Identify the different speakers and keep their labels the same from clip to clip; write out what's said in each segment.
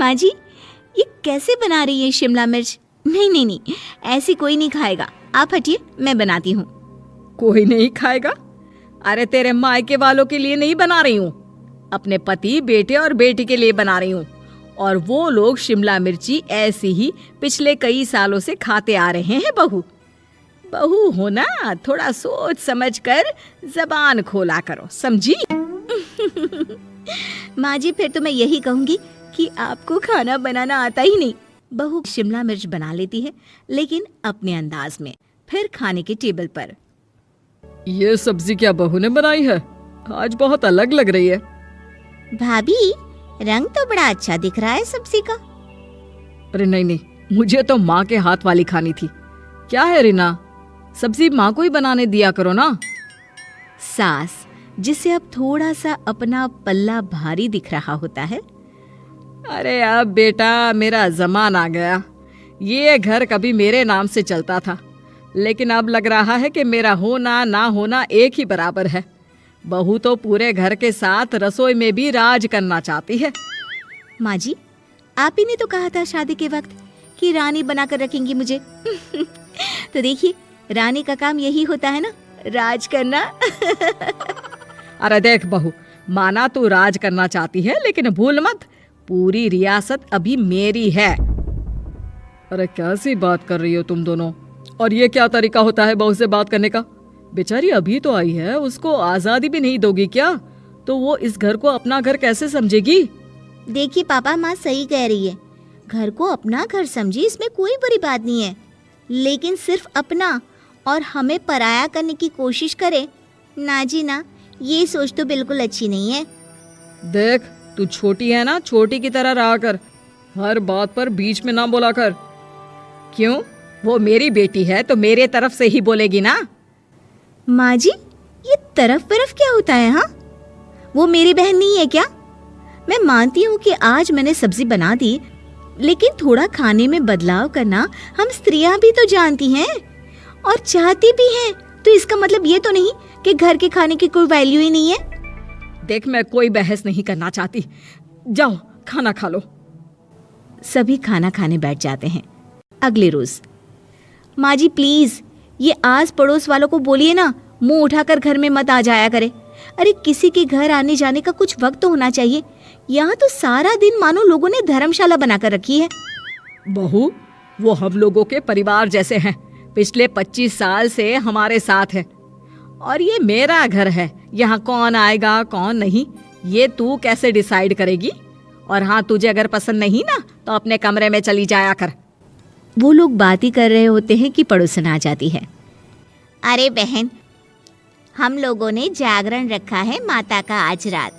Speaker 1: माँ जी, ये कैसे बना रही है शिमला मिर्च? नहीं नहीं नहीं, ऐसी कोई नहीं खाएगा। आप हटिए, मैं बनाती हूँ।
Speaker 2: कोई नहीं खाएगा? अरे तेरे मायके वालों के लिए नहीं बना रही हूँ, अपने पति, बेटे और बेटी के लिए बना रही हूँ। और वो लोग शिमला मिर्ची ऐसी ही पिछले कई सालों से खाते आ रहे हैं। बहू बहू हो ना, थोड़ा सोच समझ कर जबान खोला करो, समझी?
Speaker 1: माँ जी, फिर तो मैं यही कहूँगी कि आपको खाना बनाना आता ही नहीं। बहू शिमला मिर्च बना लेती है, लेकिन अपने अंदाज में। फिर खाने के टेबल पर,
Speaker 2: ये सब्जी क्या बहू ने बनाई है? आज बहुत अलग लग रही है।
Speaker 1: भाभी, रंग तो बड़ा अच्छा दिख रहा है सब्जी का।
Speaker 2: अरे नहीं नहीं, मुझे तो माँ के हाथ वाली खानी थी। क्या है रीना, सब्जी माँ को ही बनाने दिया करो ना।
Speaker 1: सास, जिसे अब थोड़ा सा अपना पल्ला भारी दिख रहा होता है।
Speaker 2: अरे अब बेटा मेरा जमाना आ गया। ये घर कभी मेरे नाम से चलता था, लेकिन अब लग रहा है कि मेरा होना ना होना एक ही बराबर है। बहू तो पूरे घर के साथ रसोई में भी राज करना चाहती है।
Speaker 1: माँ जी, आप ही ने तो कहा था शादी के वक्त कि रानी बनाकर रखेंगी मुझे। तो देखिए, रानी का काम यही होता है ना, राज करना।
Speaker 2: अरे देख बहू, माना तू राज करना चाहती है, लेकिन भूल मत, पूरी रियासत अभी मेरी है। अरे कैसी बात कर रही हो तुम दोनों? और ये क्या तरीका होता है बहू से बात करने का? बेचारी अभी तो आई है, उसको आजादी भी नहीं दोगी क्या? तो वो इस घर को अपना घर कैसे समझेगी?
Speaker 1: देखिए पापा, माँ सही कह रही है। घर को अपना घर समझी, इसमें कोई बुरी बात नहीं है। लेकिन सिर्फ अपना और हमें पराया करने की कोशिश करे ना जी ना, ये सोच तो बिल्कुल अच्छी नहीं है।
Speaker 2: देख, तू छोटी है ना, छोटी की तरह रहा कर, हर बात पर बीच में ना बोला कर। क्यों? वो मेरी बेटी है तो मेरे तरफ से ही बोलेगी ना।
Speaker 1: माँ जी, ये तरफ क्या होता है? हाँ, वो मेरी बहन नहीं है क्या? मैं मानती हूँ कि आज मैंने सब्जी बना दी, लेकिन थोड़ा खाने में बदलाव करना हम स्त्रियां भी तो जानती हैं और चाहती भी हैं। तो इसका मतलब ये तो नहीं कि घर के खाने की कोई वैल्यू ही नहीं है।
Speaker 2: देख, मैं कोई बहस नहीं करना चाहती, जाओ खाना खा लो।
Speaker 1: सभी खाना खाने बैठ जाते हैं। अगले रोज, माँ जी प्लीज, ये आस पड़ोस वालों को बोलिए ना, मुंह उठाकर घर में मत आ जाया करे। अरे किसी के घर आने जाने का कुछ वक्त तो होना चाहिए। यहाँ तो सारा दिन मानो लोगों ने धर्मशाला बनाकर रखी है।
Speaker 2: बहू, वो हम लोगों के परिवार जैसे हैं, पिछले 25 साल से हमारे साथ है। और ये मेरा घर है, यहाँ कौन आएगा कौन नहीं ये तू कैसे डिसाइड करेगी? और हाँ, तुझे अगर पसंद नहीं ना तो अपने कमरे में चली जाया कर।
Speaker 1: वो लोग बात ही कर रहे होते हैं कि पड़ोसन आ जाती है। अरे बहन, हम लोगों ने जागरण रखा है माता का आज रात,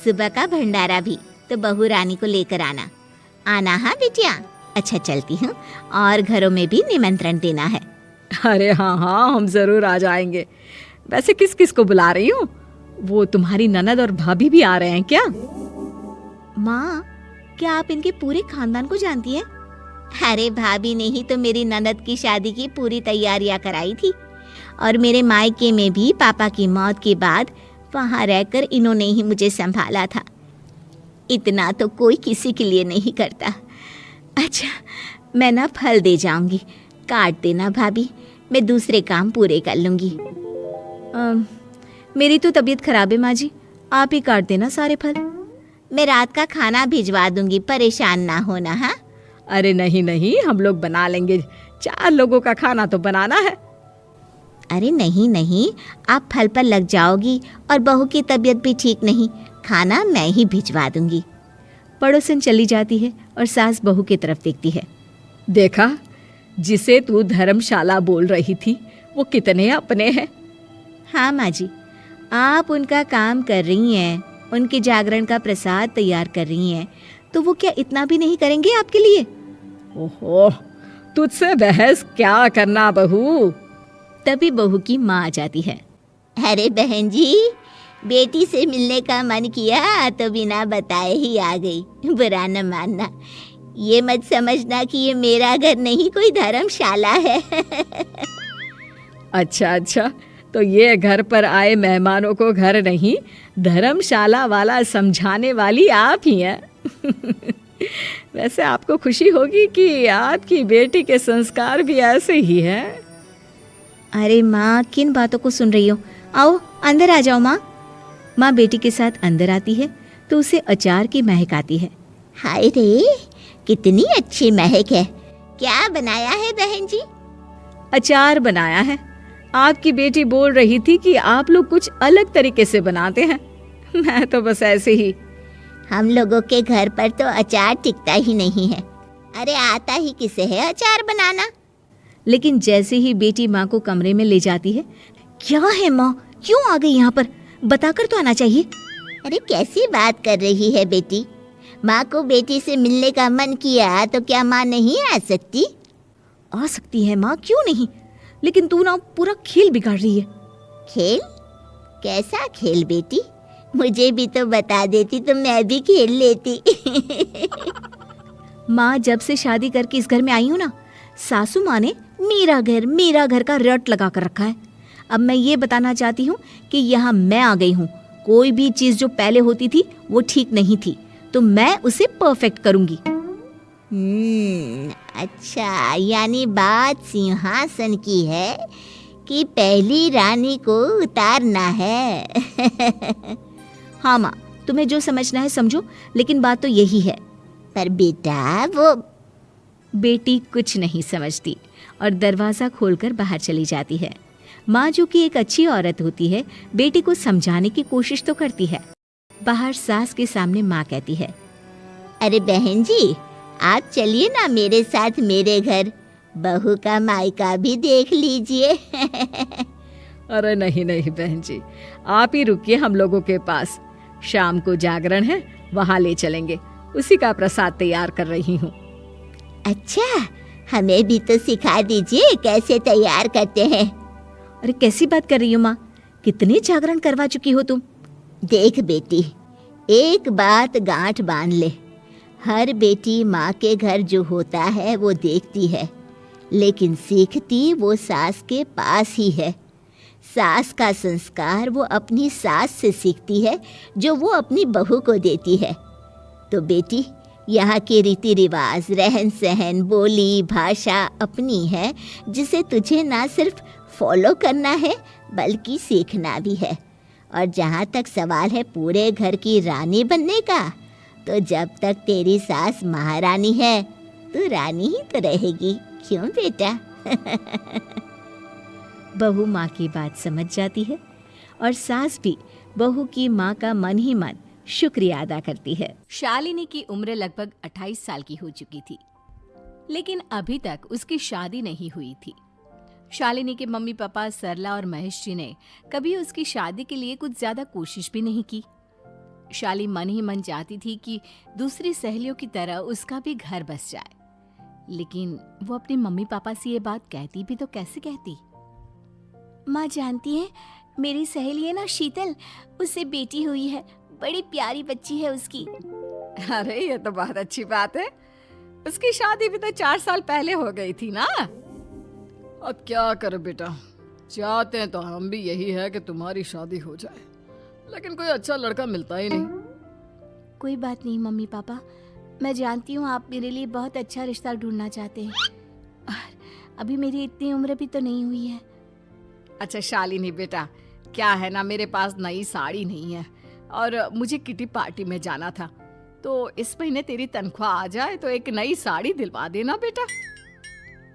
Speaker 1: सुबह का भंडारा भी, तो बहू रानी को लेकर आना हाँ बिटिया। अच्छा चलती हूँ, और घरों में भी निमंत्रण देना है।
Speaker 2: अरे हाँ हाँ, हम जरूर आ जाएंगे। वैसे किस किस को बुला रही हूँ? वो तुम्हारी ननद और भाभी भी आ रहे हैं क्या?
Speaker 1: माँ, क्या आप इनके पूरे खानदान को जानती हैं? अरे भाभी ने ही तो मेरी ननद की शादी की पूरी तैयारियां कराई थी, और मेरे मायके में भी पापा की मौत के बाद वहाँ रहकर इन्होंने ही मुझे संभाला था। इतना तो कोई किसी के लिए नहीं करता। अच्छा, मैं ना फल दे जाऊंगी, काट देना भाभी, मैं दूसरे काम पूरे कर लूंगी। मेरी तो तबीयत खराब है माँ जी, आप ही काट देना सारे फल। मैं रात का खाना भिजवा दूंगी, परेशान ना होना। हाँ?
Speaker 2: अरे नहीं नहीं, हम लोग बना लेंगे, 4 लोगों का खाना तो बनाना है।
Speaker 1: अरे नहीं नहीं, आप फल पर लग जाओगी, और बहू की तबीयत भी ठीक नहीं, खाना मैं ही भिजवा दूंगी। पड़ोसन चली जाती है और सास बहू की तरफ देखती है।
Speaker 2: देखा, जिसे तू धर्मशाला बोल रही थी वो कितने अपने हैं।
Speaker 1: हाँ माँ जी, आप उनका काम कर रही हैं, उनके जागरण का प्रसाद तैयार कर रही हैं, तो वो क्या इतना भी नहीं करेंगे आपके लिए?
Speaker 2: ओहो, तुझसे बहस क्या करना बहू।
Speaker 1: तभी बहू की माँ आ जाती है। अरे बहन जी, बेटी से मिलने का मन किया तो बिना बताए ही आ गई, बुरा न मानना। ये मत समझना कि ये मेरा घर नहीं, कोई धर्मशाला है।
Speaker 2: अच्छा अच्छा, तो ये घर पर आए मेहमानों को घर नहीं धर्मशाला वाला समझाने वाली आप ही हैं। वैसे आपको खुशी होगी कि आपकी बेटी के संस्कार भी ऐसे ही हैं।
Speaker 1: अरे माँ, किन बातों को सुन रही हो? आओ अंदर आ जाओ माँ। माँ बेटी के साथ अंदर आती है तो उसे अचार की महक आती है। हाय रे, कितनी अच्छी महक है। क्या बनाया है बहन जी?
Speaker 2: अचार बनाया है। आपकी बेटी बोल रही थी कि आप लोग कुछ अलग तरीके से बनाते हैं। मैं तो बस ऐसे ही।
Speaker 1: हम लोगों के घर पर तो अचार टिकता ही नहीं है। अरे आता ही किसे है अचार बनाना? लेकिन जैसे ही बेटी माँ को कमरे में ले जाती है, क्या है माँ, क्यों आ गई यहाँ पर? बताकर तो आना चाहिए। अरे कैसी बात कर रही है बेटी? माँ को बेटी से मिलने का मन किया तो क्या माँ नहीं आ सकती? आ सकती है माँ, क्यों नहीं, लेकिन तू ना पूरा खेल बिगाड़ रही है। खेल? कैसा खेल बेटी? मुझे भी तो बता देती तो मैं भी खेल लेती। माँ, जब से शादी करके इस घर में आई हूँ ना, सासू माँ ने मेरा घर का रट लगा कर रखा है। अब मैं ये बताना चाहती हूँ कि यहाँ मैं आ गई हूँ। कोई भी चीज़ जो पहले होती थी वो ठीक नहीं थी, तो मैं उसे परफेक्ट करूँगी। अच्छा, यानी बात सिंहासन की है कि पहली रानी को उतारना है। हाँ माँ, तुम्हें जो समझना है समझो, लेकिन बात तो यही है। पर बेटा, वो बेटी कुछ नहीं समझती और दरवाज़ा खोलकर बाहर चली जाती है। माँ, जो कि एक अच्छी औरत होती है, बेटी को समझाने की कोशिश तो करती है। बाहर सास के सामने माँ कहती है, अरे बहन जी, आप चलिए ना मेरे साथ मेरे घर, बहू का मायका भी देख लीजिए।
Speaker 2: अरे नहीं नहीं बहन जी, आप ही रुकिए हम लोगों के पास। शाम को जागरण है, वहाँ ले चलेंगे। उसी का प्रसाद तैयार कर रही हूँ। अच्छा, हमें भी तो सिखा दीजिए कैसे तैयार करते हैं। अरे कैसी बात कर रही हो माँ, कितने जागरण करवा चुकी हो तुम? देख बेटी, एक बात गांठ बांध ले, हर बेटी माँ के घर जो होता है वो देखती है, लेकिन सीखती वो सास के पास ही है। सास का संस्कार वो अपनी सास से सीखती है, जो वो अपनी बहू को देती है। तो बेटी, यहाँ के रीति रिवाज, रहन सहन, बोली भाषा अपनी है, जिसे तुझे ना सिर्फ फॉलो करना है बल्कि सीखना भी है। और जहाँ तक सवाल है पूरे घर की रानी बनने का, तो जब तक तेरी सास महारानी है, तू रानी ही तो रहेगी। क्यों बेटा? बहू माँ की बात समझ जाती है और सास भी बहू की माँ का मन ही मन शुक्रिया अदा करती है। शालिनी की उम्र लगभग 28 साल की हो चुकी थी, लेकिन अभी तक उसकी शादी नहीं हुई थी। शालिनी के मम्मी पापा सरला और महेश जी ने कभी उसकी शादी के लिए कुछ ज्यादा कोशिश भी नहीं की। शाली मन ही मन चाहती थी कि दूसरी सहेलियों की तरह उसका भी घर बस जाए, लेकिन वो अपने मम्मी पापा से ये बात कहती भी तो कैसे कहती? माँ जानती है, मेरी सहेली है ना शीतल, उससे बेटी हुई है, बड़ी प्यारी बच्ची है उसकी। अरे ये तो बहुत अच्छी बात है। उसकी शादी भी तो 4 साल पहले हो गई थी ना। अब क्या करे बेटा, चाहते हैं तो हम भी यही है कि तुम्हारी शादी हो जाए, लेकिन कोई अच्छा लड़का मिलता ही नहीं। कोई बात नहीं मम्मी पापा, मैं जानती हूँ आप मेरे लिए बहुत अच्छा रिश्ता ढूंढना चाहते हैं, और अभी मेरी इतनी उम्र भी तो नहीं हुई है। अच्छा शालिनी बेटा, क्या है ना, मेरे पास नई साड़ी नहीं है और मुझे किटी पार्टी में जाना था, तो इस महीने तेरी तनख्वाह आ जाए तो एक नई साड़ी दिलवा देना बेटा।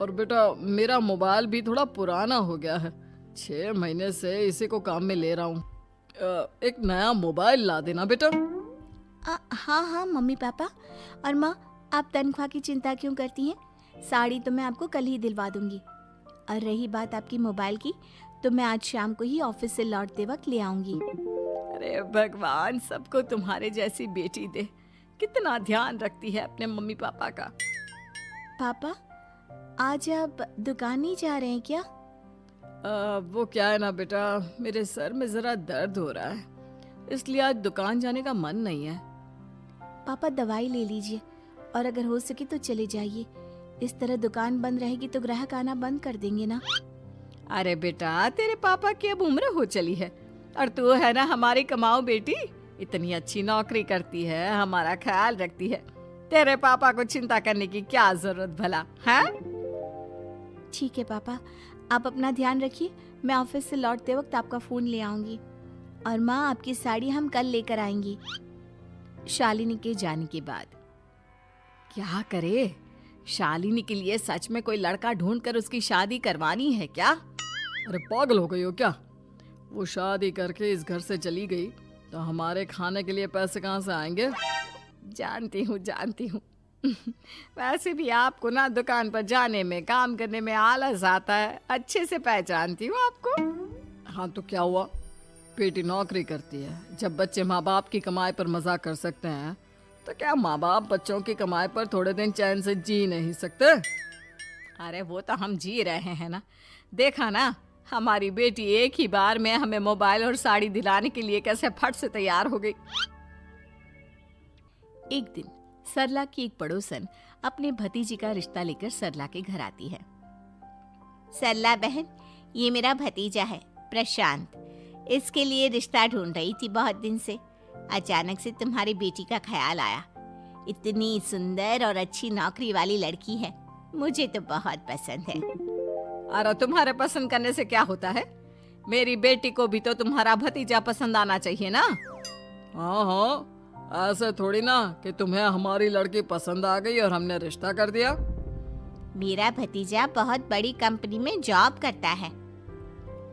Speaker 2: और बेटा, मेरा मोबाइल भी थोड़ा पुराना हो गया है, 6 महीने से इसी को काम में ले रहा हूँ, एक नया मोबाइल ला देना बेटा। हाँ हाँ मम्मी पापा। और माँ, आप तनख्वाह की चिंता क्यों करती हैं? साड़ी तो मैं आपको कल ही दिलवा दूंगी। और रही बात आपकी मोबाइल की, तो मैं आज शाम को ही ऑफिस से लौटते वक्त ले आऊंगी। अरे भगवान सबको तुम्हारे जैसी बेटी दे, कितना ध्यान रखती है अपने मम्मी पापा का। पापा, आज आप दुकान नहीं जा रहे हैं क्या? वो क्या है ना बेटा, मेरे सर में जरा दर्द हो रहा है, इसलिए आज दुकान जाने का मन नहीं है। पापा दवाई ले लीजिए और अगर हो सके तो चले जाइए, इस तरह दुकान बंद रहेगी तो ग्राहक आना बंद कर देंगे ना। अरे बेटा, तेरे पापा की अब उम्र हो चली है और तू है ना हमारी कमाऊ बेटी, इतनी अच्छी नौकरी करती है, हमारा ख्याल रखती है, तेरे पापा को चिंता करने की क्या जरूरत भला है?
Speaker 3: ठीक है पापा, आप अपना ध्यान रखिए। मैं ऑफिस से लौटते वक्त आपका फोन ले आऊंगी। और माँ, आपकी साड़ी हम कल लेकर आएंगी। शालिनी के जाने के बाद
Speaker 2: क्या करे? शालिनी के लिए सच में कोई लड़का ढूंढकर उसकी शादी करवानी है क्या? अरे पागल हो गई हो क्या? वो शादी करके इस घर से चली गई तो हमारे खाने के लिए पैसे कहाँ से आएंगे? जानती हूँ वैसे भी आपको ना दुकान पर जाने में, काम करने में आलस आता है। अच्छे से पहचानती हूँ आपको। हाँ तो क्या हुआ? बेटी नौकरी करती है। जब बच्चे माँ बाप की कमाई पर मजाक कर सकते हैं तो क्या माँ बाप बच्चों की कमाई पर थोड़े दिन चैन से जी नहीं सकते? अरे वो तो हम जी रहे हैं ना। देखा ना, हमारी बेटी एक ही बार में हमें मोबाइल और साड़ी दिलाने के लिए कैसे फट से तैयार हो गई।
Speaker 3: एक दिन सरला की एक पड़ोसन अपने भतीजी का रिश्ता लेकर सरला के घर आती है।
Speaker 1: सरला बहन, ये मेरा भतीजा है प्रशांत। इसके लिए रिश्ता ढूंढ रही थी बहुत दिन से। अचानक से तुम्हारी बेटी का ख्याल आया। इतनी सुंदर और अच्छी नौकरी वाली लड़की है, मुझे तो बहुत पसंद है।
Speaker 2: अरे तुम्हारे पसंद करने से क्या होता है? मेरी बेटी को भी तो तुम्हारा भतीजा पसंद आना चाहिए ना। हाँ, ऐसे थोड़ी ना कि तुम्हें हमारी लड़की पसंद आ गई और हमने रिश्ता कर दिया।
Speaker 1: मेरा भतीजा बहुत बड़ी कंपनी में जॉब करता है।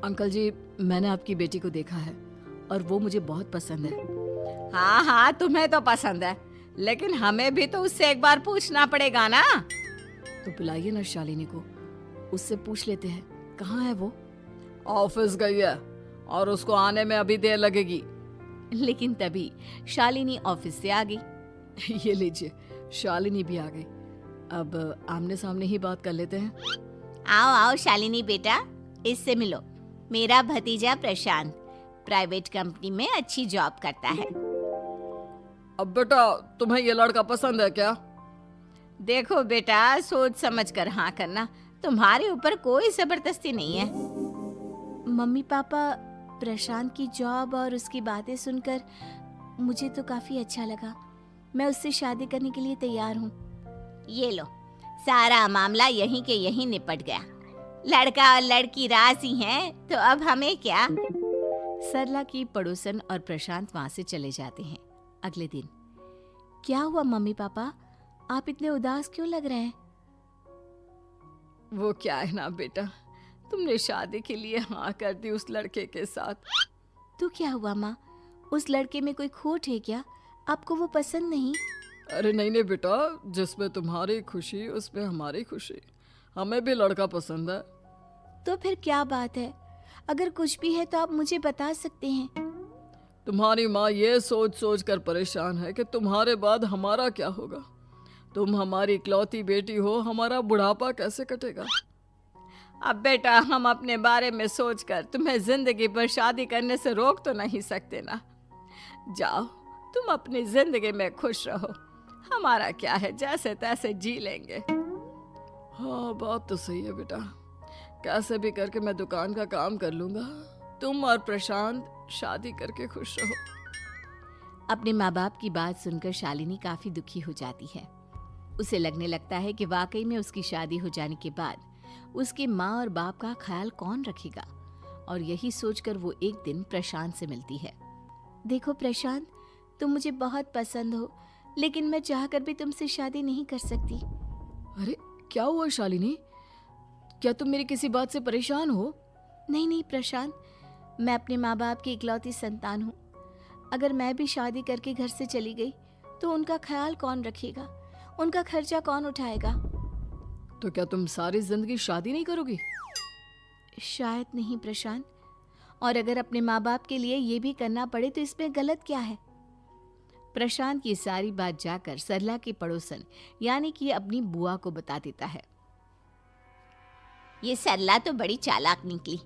Speaker 2: अंकल जी, मैंने आपकी बेटी को देखा है और वो मुझे बहुत पसंद है। हाँ, तुम्हें तो पसंद है, लेकिन हमें भी तो उससे एक बार पूछना पड़ेगा ना। तो बुलाइए ना शालिनी को, उससे पूछ लेते हैं कहाँ है वो। ऑफिस गई है और उसको आने में अभी देर लगेगी।
Speaker 3: लेकिन तभी शालिनी ऑफिस से आ गई।
Speaker 2: ये लीजिए, शालिनी भी आ गई। अब आमने सामने ही बात कर लेते हैं।
Speaker 1: आओ आओ शालिनी बेटा, इससे मिलो। मेरा भतीजा प्रशांत प्राइवेट कंपनी में अच्छी जॉब करता है।
Speaker 2: अब बेटा, तुम्हें ये लड़का पसंद है क्या? देखो बेटा, सोच समझ कर हाँ करना। तुम्हारे ऊपर कोई जबरदस्ती नहीं है।
Speaker 3: मम्मी पापा, प्रशांत की जॉब और उसकी बातें सुनकर मुझे तो काफी अच्छा लगा। मैं उससे शादी करने के लिए तैयार हूँ।
Speaker 1: ये लो, सारा मामला यहीं के यहीं निपट गया। लड़का और लड़की राजी हैं, तो अब हमें क्या।
Speaker 3: सरला की पड़ोसन और प्रशांत वहां से चले जाते हैं। अगले दिन, क्या हुआ मम्मी पापा, आप इतने उदास क्यों लग रहे हैं?
Speaker 2: वो क्या है ना बेटा, तुमने शादी के लिए हाँ कर दी उस लड़के के साथ।
Speaker 3: तो क्या हुआ माँ, उस लड़के में कोई खोट है क्या? आपको वो पसंद नहीं?
Speaker 2: अरे नहीं बेटा, जिसमें तुम्हारी खुशी उसमें हमारी खुशी। हमें भी लड़का पसंद है।
Speaker 3: तो फिर क्या बात है? अगर कुछ भी है तो आप मुझे बता सकते हैं।
Speaker 2: तुम्हारी माँ ये सोच सोच कर परेशान है कि तुम्हारे बाद हमारा क्या होगा। तुम हमारी इकलौती बेटी हो, हमारा बुढ़ापा कैसे कटेगा। अब बेटा, हम अपने बारे में सोचकर तुम्हें जिंदगी भर शादी करने से रोक तो नहीं सकते ना। जाओ, तुम अपनी जिंदगी में खुश रहो। हमारा क्या है, जैसे तैसे जी लेंगे। हाँ, बात तो सही है बेटा। कैसे भी करके मैं दुकान का काम कर लूंगा। तुम और प्रशांत शादी करके खुश रहो।
Speaker 3: अपने माँ बाप की बात सुनकर शालिनी काफी दुखी हो जाती है। उसे लगने लगता है कि वाकई में उसकी शादी हो जाने के बाद उसके माँ और बाप का ख्याल कौन रखेगा। और यही सोचकर वो एक दिन प्रशांत से मिलती है। देखो प्रशांत, तुम मुझे बहुत पसंद हो, लेकिन मैं चाहकर भी तुमसे शादी नहीं कर सकती।
Speaker 2: अरे क्या हुआ शालिनी, क्या तुम मेरी किसी बात से परेशान हो?
Speaker 3: नहीं प्रशांत, मैं अपने माँ बाप की इकलौती संतान हूँ। अगर मैं भी शादी करके घर से चली गई तो उनका ख्याल कौन रखेगा, उनका खर्चा कौन उठाएगा।
Speaker 2: तो क्या तुम सारी जिंदगी शादी नहीं करोगी?
Speaker 3: शायद नहीं प्रशांत, और अगर अपने माँ बाप के लिए ये भी करना पड़े तो इसमें गलत क्या है। प्रशांत ये सारी बात जाकर सरला के पड़ोसन यानी कि अपनी बुआ को बता देता है।
Speaker 1: ये सरला तो बड़ी चालाक निकली।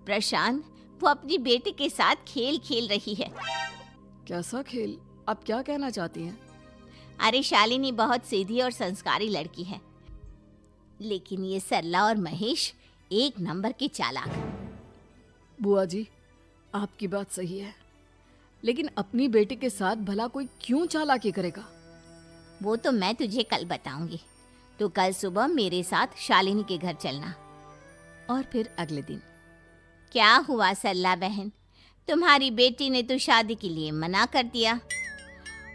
Speaker 1: प्रशांत, वो अपनी बेटी के साथ खेल खेल रही है।
Speaker 2: कैसा खेल? आप क्या कहना चाहती हैं?
Speaker 1: अरे शालिनी बहुत सीधी और संस्कारी लड़की है, लेकिन ये सरला और महेश एक नंबर के चालाक।
Speaker 2: बुआ जी, आपकी बात सही है, लेकिन अपनी बेटी के साथ भला कोई क्यों चालाकी करेगा?
Speaker 1: वो तो मैं तुझे कल बताऊंगी। तो कल सुबह मेरे साथ शालिनी के घर चलना।
Speaker 3: और फिर अगले दिन
Speaker 1: क्या हुआ सरला बहन, तुम्हारी बेटी ने तो शादी के लिए मना कर दिया।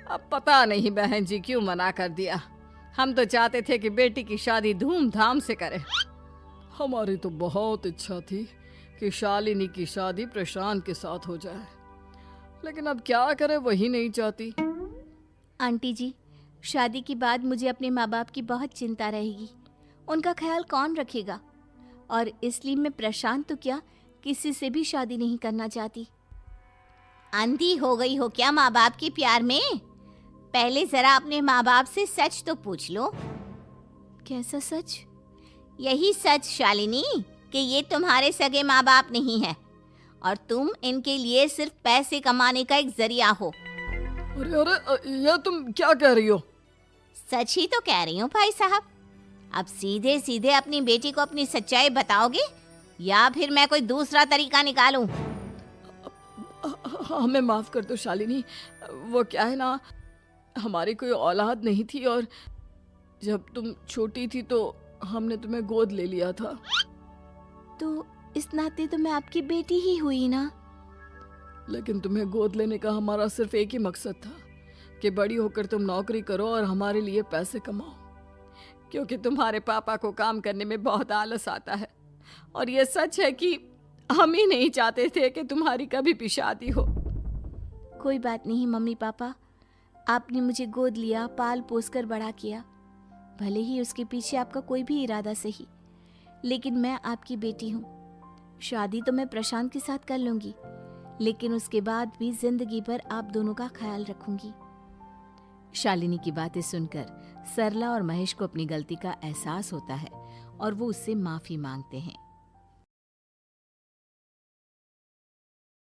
Speaker 2: अब पता नहीं बहन जी क्यों मना कर दिया। हम तो चाहते थे कि बेटी की शादी धूमधाम से करें। हमारी तो बहुत इच्छा थी कि शालिनी की शादी प्रशांत के साथ हो जाए, लेकिन अब क्या करें, वही नहीं चाहती।
Speaker 3: आंटी जी, शादी के बाद मुझे अपने माँ बाप की बहुत चिंता रहेगी। उनका ख्याल कौन रखेगा? और इसलिए मैं प्रशांत तो क्या, किसी से भी शादी नहीं करना चाहती।
Speaker 1: अंधी हो गई हो क्या माँ बाप के प्यार में? पहले जरा अपने माँ बाप से सच तो पूछ लो।
Speaker 3: कैसा सच?
Speaker 1: यही सच शालिनी कि ये तुम्हारे सगे माँ बाप नहीं है और तुम इनके लिए सिर्फ पैसे कमाने का एक जरिया हो।
Speaker 2: अरे अरे, ये तुम क्या कह रही हो?
Speaker 1: सच ही तो कह रही हूँ भाई साहब। अब सीधे सीधे अपनी बेटी को अपनी सच्चाई बताओगे या फिर मैं कोई दूसरा तरीका निकालूं?
Speaker 2: हमें माफ कर दो शालिनी। वो क्या है ना, हमारी कोई औलाद नहीं थी और जब तुम छोटी थी तो हमने तुम्हें गोद ले लिया था।
Speaker 3: तो इस नाते तो मैं आपकी बेटी ही हुई ना।
Speaker 2: लेकिन तुम्हें गोद लेने का हमारा सिर्फ एक ही मकसद था कि बड़ी होकर तुम नौकरी करो और हमारे लिए पैसे कमाओ, क्योंकि तुम्हारे पापा को काम करने में बहुत आलस आता है। और ये सच है कि हम ही नहीं चाहते थे कि तुम्हारी कभी भी शादी हो।
Speaker 3: कोई बात नहीं मम्मी पापा, आपने मुझे गोद लिया, पाल पोस कर बड़ा किया। भले ही उसके पीछे आपका कोई भी इरादा सही, लेकिन मैं आपकी बेटी हूँ। शादी तो मैं प्रशांत के साथ कर लूंगी, लेकिन उसके बाद भी जिंदगी भर आप दोनों का ख्याल रखूंगी। शालिनी की बातें सुनकर सरला और महेश को अपनी गलती का एहसास होता है और वो उससे माफी मांगते हैं।